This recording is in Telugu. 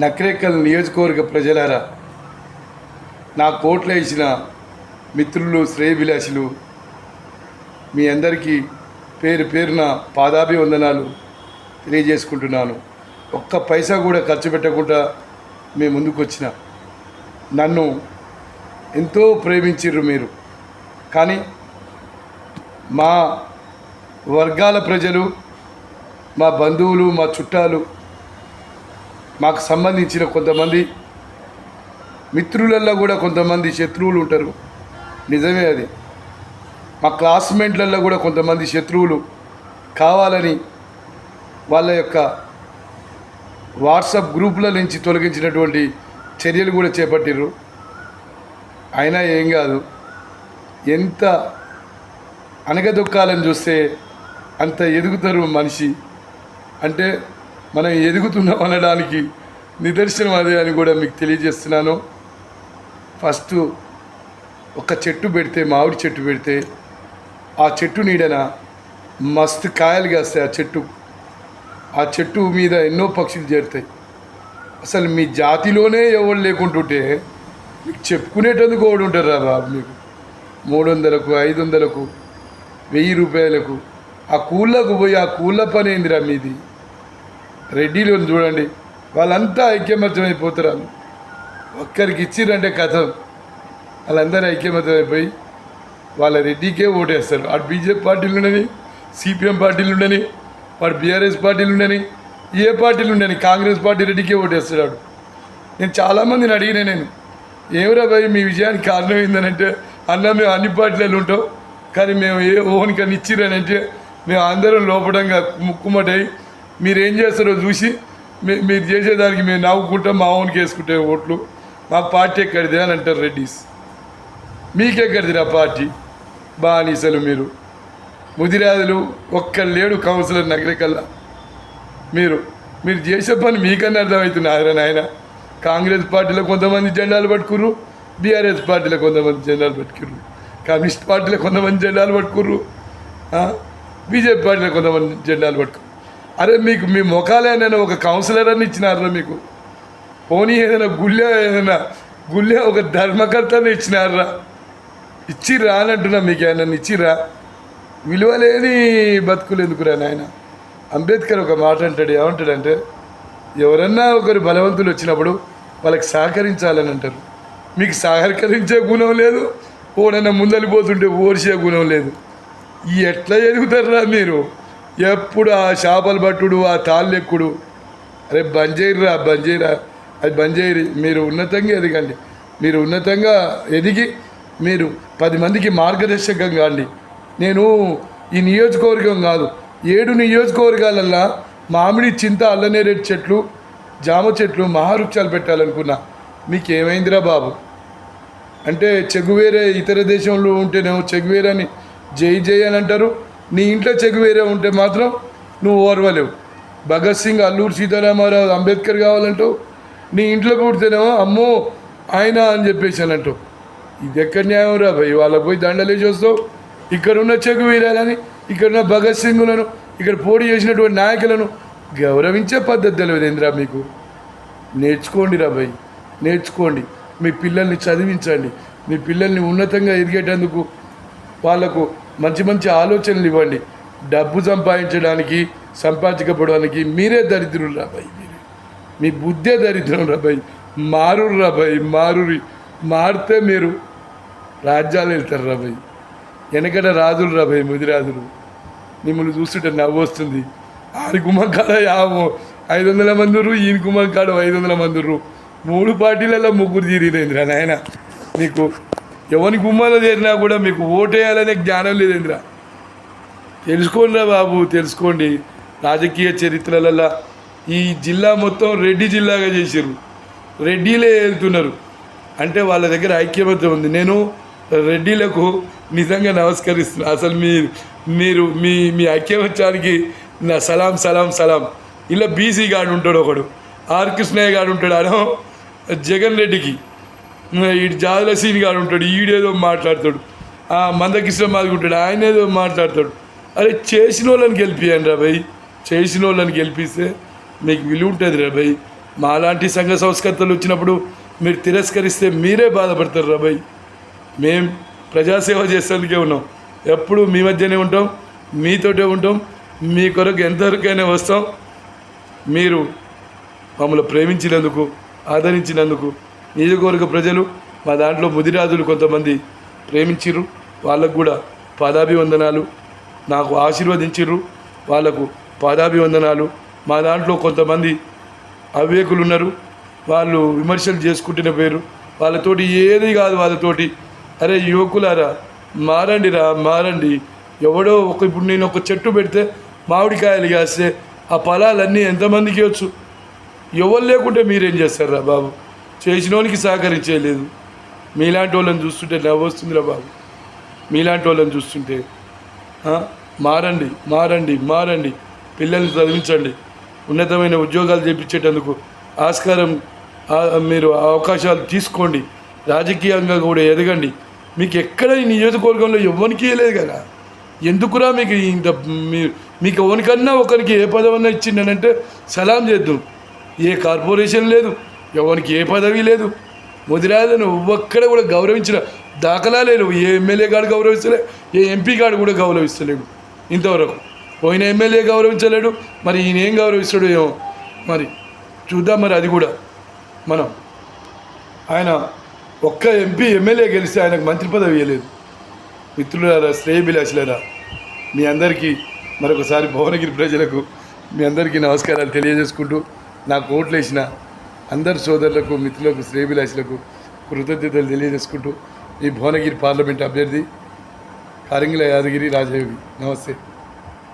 నక్రేకల్ నియోజకవర్గ ప్రజలారా, నా కోట్ల ఇచ్చిన మిత్రులు, శ్రేయభిలాషులు, మీ అందరికీ పేరు పేరున పాదాభివందనాలు తెలియజేసుకుంటున్నాను. ఒక్క పైసా కూడా ఖర్చు పెట్టకుండా మీ ముందుకు వచ్చిన నన్ను ఎంతో ప్రేమించిర్రు మీరు. కానీ మా వర్గాల ప్రజలు, మా బంధువులు, మా చుట్టాలు, మాకు సంబంధించిన కొంతమంది మిత్రులల్లో కూడా కొంతమంది శత్రువులు ఉంటారు. నిజమే అది. మా క్లాస్మేట్లలో కూడా కొంతమంది శత్రువులు కావాలని వాళ్ళ యొక్క వాట్సాప్ గ్రూపుల నుంచి తొలగించినటువంటి చర్యలు కూడా చేపట్టిర్రు. అయినా ఏం కాదు. ఎంత అనగదొక్కాలని చూస్తే అంత ఎదుగుతారు మనిషి. అంటే మనం ఎదుగుతున్నాం అనడానికి నిదర్శనం అదే అని కూడా మీకు తెలియజేస్తున్నాను. ఫస్ట్ ఒక చెట్టు పెడితే, మామిడి చెట్టు పెడితే, ఆ చెట్టు నీడన మస్తు కాయలు కాస్తాయి. ఆ చెట్టు మీద ఎన్నో పక్షులు చేరుతాయి. అసలు మీ జాతిలోనే ఎవరు లేకుంటుంటే మీకు చెప్పుకునేటందుకు ఒకడు ఉంటారు రా బాబు. మీకు 300కు, 500కు, 1000 రూపాయలకు ఆ కూళ్ళకు పోయి ఆ కూళ్ళ పని ఏందిరా మీది? రెడ్డిలో చూడండి, వాళ్ళంతా ఐక్యమత్యం అయిపోతారు. ఒక్కరికి ఇచ్చిరంటే కథ, వాళ్ళందరూ ఐక్యమత్యం అయిపోయి వాళ్ళ రెడ్డికే ఓటేస్తారు. అటు బీజేపీ పార్టీలు ఉండని, సిపిఎం పార్టీలు ఉండని, వాడు బీఆర్ఎస్ పార్టీలు ఉండని, ఏ పార్టీలు ఉండని, కాంగ్రెస్ పార్టీ రెడ్డికే ఓటేస్తాడు. నేను చాలామందిని అడిగినా, నేను ఏమిరా భయ్ మీ విజయానికి కారణం ఏంటనంటే, అన్న మేము అన్ని పార్టీలలో ఉంటాం, కానీ మేము ఏ ఓన్కని ఇచ్చిరని అంటే మేము అందరం లోపడంగా ముక్కుమటై మీరేం చేస్తారో చూసి మీరు చేసేదానికి మేము నవ్వుకుంటాం, మా ఓన్కి వేసుకుంటే ఓట్లు. మా పార్టీ ఎక్కడిదే అని అంటారు రెడ్డిస్. మీకెక్కడిదిరా పార్టీ? బానిసలు మీరు, ముదిరాజులు. ఒక్క లేడు కౌన్సిలర్ నగరికల్లా. మీరు చేసే పని మీకన్నా అర్థమవుతున్నారు నాయన. కాంగ్రెస్ పార్టీలో కొంతమంది జెండాలు పట్టుకుర్రు, బీఆర్ఎస్ పార్టీలో కొంతమంది జెండాలు పట్టుకుర్రు, కమ్యూనిస్ట్ పార్టీలో కొంతమంది జెండాలు పట్టుకుర్రు, బీజేపీ పార్టీలో కొంతమంది జెండాలు పట్టుకుర్రు. అరే మీకు మీ ముఖాలేనైనా ఒక కౌన్సిలర్ అని ఇచ్చినారా మీకు? పోనీ ఏదైనా గుళ్ళే ఒక ధర్మకర్తని ఇచ్చినారా? ఇచ్చిర్రా అని అంటున్నా. మీకు ఏమన్నా ఇచ్చిర్రా? విలువలేని బతుకులు ఎందుకురా నాయన. అంబేద్కర్ ఒక మాట అంటాడు. ఏమంటాడంటే, ఎవరన్నా ఒకరు బలవంతులు వచ్చినప్పుడు వాళ్ళకి సహకరించాలని అంటారు. మీకు సహకరించే గుణం లేదు, ఓడన్నా ముందలిపోతుంటే ఓర్చే గుణం లేదు. ఎట్లా ఎదుగుతారా మీరు? ఎప్పుడు ఆ చేపలు పట్టుడు, ఆ తాళ్ళు ఎక్కుడు. అరే బంజైర్రా, అది బంజైరి. మీరు ఉన్నతంగా ఎదగండి. మీరు ఉన్నతంగా ఎదిగి మీరు 10 మందికి మార్గదర్శకం కాండి. నేను ఈ నియోజకవర్గం కాదు, 7 నియోజకవర్గాలల్లో మామిడి, చింత, అల్లనేరేడు చెట్లు, జామ చెట్లు, మహావృక్షాలు పెట్టాలనుకున్నా. మీకు ఏమైందిరా బాబు? అంటే చెగువేరే ఇతర దేశంలో ఉంటేనేమో చెగువేరని జై అని అంటారు. నీ ఇంట్లో చెగువేరే ఉంటే మాత్రం నువ్వు ఓర్వలేవు. భగత్ సింగ్, అల్లూరు సీతారామరావు, అంబేద్కర్ కావాలంటావు. నీ ఇంట్లో పుడితేనేమో అమ్మో ఆయన అని చెప్పేసి అని అంటావు. ఇది ఎక్కడ న్యాయం రా భయ్? వాళ్ళకి పోయి దండలేసి వస్తావు. ఇక్కడున్న చెగువీరాలని, ఇక్కడున్న భగత్ సింగ్లను, ఇక్కడ పోటీ చేసినటువంటి నాయకులను గౌరవించే పద్ధతి తెలియదేంద్రా మీకు? నేర్చుకోండి రా భయ్, నేర్చుకోండి. మీ పిల్లల్ని చదివించండి. మీ పిల్లల్ని ఉన్నతంగా ఎదిగేటందుకు వాళ్ళకు మంచి మంచి ఆలోచనలు ఇవ్వండి. డబ్బు సంపాదించకపోవడానికి మీరే దరిద్రులు రా భయ్. మీ బుద్ధే దరిద్రం రా భయ్. మారురు రా భయ్, మారితే మీరు రాజ్యాలు వెళ్తారు రా భయ్. వెనకట రాజులు రా భయ్, ముదిరాజులు. మిమ్మల్ని చూస్తుంటే నవ్వు వస్తుంది. ఆడి గుమ్మం కాడ 500 మంది, ఈయన గుమ్మం కాడ 500 మంది. 3 పార్టీలలో 3 తీరినేంద్రా నాయన. మీకు ఎవరి గుమ్మాలో చేరినా కూడా మీకు ఓటేయాలనే జ్ఞానం లేదేంద్రా. తెలుసుకోండి రా బాబు, తెలుసుకోండి. రాజకీయ చరిత్రలలో ఈ జిల్లా మొత్తం రెడ్డి జిల్లాగా చేసారు. రెడ్డిలే వెళ్తున్నారు అంటే వాళ్ళ దగ్గర ఐక్యమత్యం ఉంది. నేను రెడ్డిలకు నిజంగా నమస్కరిస్తున్నాను. అసలు మీరు మీ ఐక్యమత్యానికి నా సలాం. ఇలా బీసీ గాడు ఉంటాడు ఒకడు, ఆర్ కృష్ణయ్య గాడు ఉంటాడు, అనో జగన్ రెడ్డికి ఈడు జాదుల సీని గాడు ఉంటాడు, ఈడేదో మాట్లాడతాడు. మందకృష్ణ మాదుకుంటాడు, ఆయన ఏదో మాట్లాడతాడు. అరే చేసిన వాళ్ళని గెలిపియండి రా భయ్. చేసిన వాళ్ళని గెలిపిస్తే మీకు విలువ ఉంటుంది రా భయ్. మాలాంటి సంఘ సంస్కర్తలు వచ్చినప్పుడు మీరు తిరస్కరిస్తే మీరే బాధపడతారు రాబాయ్. మేం ప్రజాసేవ చేసేందుకే ఉన్నాం, ఎప్పుడు మీ మధ్యనే ఉంటాం, మీతోటే ఉంటాం, మీ కొరకు ఎంతవరకైనా వస్తాం. మీరు మమ్మల్ని ప్రేమించినందుకు, ఆదరించినందుకు నియోజకవర్గ ప్రజలు మా దాంట్లో ముదిరాజులు కొంతమంది ప్రేమించిర్రు, వాళ్ళకు కూడా పాదాభివందనాలు. నాకు ఆశీర్వదించిర్రు, వాళ్ళకు పాదాభివందనాలు. మా దాంట్లో కొంతమంది అవివేకులు ఉన్నారు, వాళ్ళు విమర్శలు చేసుకుంటున్న పేరు వాళ్ళతోటి ఏది కాదు. వాళ్ళతోటి అరే యువకులారా మారండి. ఎవడో ఇప్పుడు నేను ఒక చెట్టు పెడితే మామిడికాయలు కాస్తే ఆ ఫలాలన్నీ ఎంతమందికి వచ్చు? ఎవరు లేకుంటే మీరేం చేస్తారా బాబు? చేసిన వాళ్ళకి సహకరించేయలేదు. మీలాంటి వాళ్ళని చూస్తుంటే నవ్వొస్తుందిరా బాబు. మీలాంటి వాళ్ళని చూస్తుంటే మారండి. పిల్లల్ని చదివించండి, ఉన్నతమైన ఉద్యోగాలు చేయించేటందుకు ఆస్కారం మీరు అవకాశాలు తీసుకోండి, రాజకీయంగా కూడా ఎదగండి. మీకు ఎక్కడ ఈ నియోజకవర్గంలో ఎవరికి ఇవ్వలేదు కదా, ఎందుకురా మీకు ఇంత? మీకు ఎవరికన్నా ఒకరికి ఏ పదవన్నా ఇచ్చిండనంటే సలాం చేద్దాం. ఏ కార్పొరేషన్ లేదు, ఎవరికి ఏ పదవి లేదు. ముదిరాజులను ఒక్కడ కూడా గౌరవించిన దాఖలా లేవు. ఏ ఎమ్మెల్యే గాడు గౌరవిస్తలే, ఏ ఎంపీ గాడు కూడా గౌరవిస్తలేడు ఇంతవరకు. పోయిన ఎమ్మెల్యే గౌరవించలేడు, మరి ఈయన ఏం గౌరవిస్తాడు ఏమో మరి చూద్దాం. మరి అది కూడా మనం ఆయన ఒక్క ఎంపీ ఎమ్మెల్యే గెలిస్తే ఆయనకు మంత్రి పదవి ఇవ్వలేదు. మిత్రులారా, శ్రేయభిలాషులారా, మీ అందరికీ మరొకసారి భువనగిరి ప్రజలకు మీ అందరికీ నమస్కారాలు తెలియజేసుకుంటూ, నాకు ఓట్లు వేసిన అందరి సోదరులకు, మిత్రులకు, శ్రేయభిలాషులకు కృతజ్ఞతలు తెలియజేసుకుంటూ, ఈ భువనగిరి పార్లమెంట్ అభ్యర్థి కారింగిల యాదగిరి రాజయోగి. నమస్తే.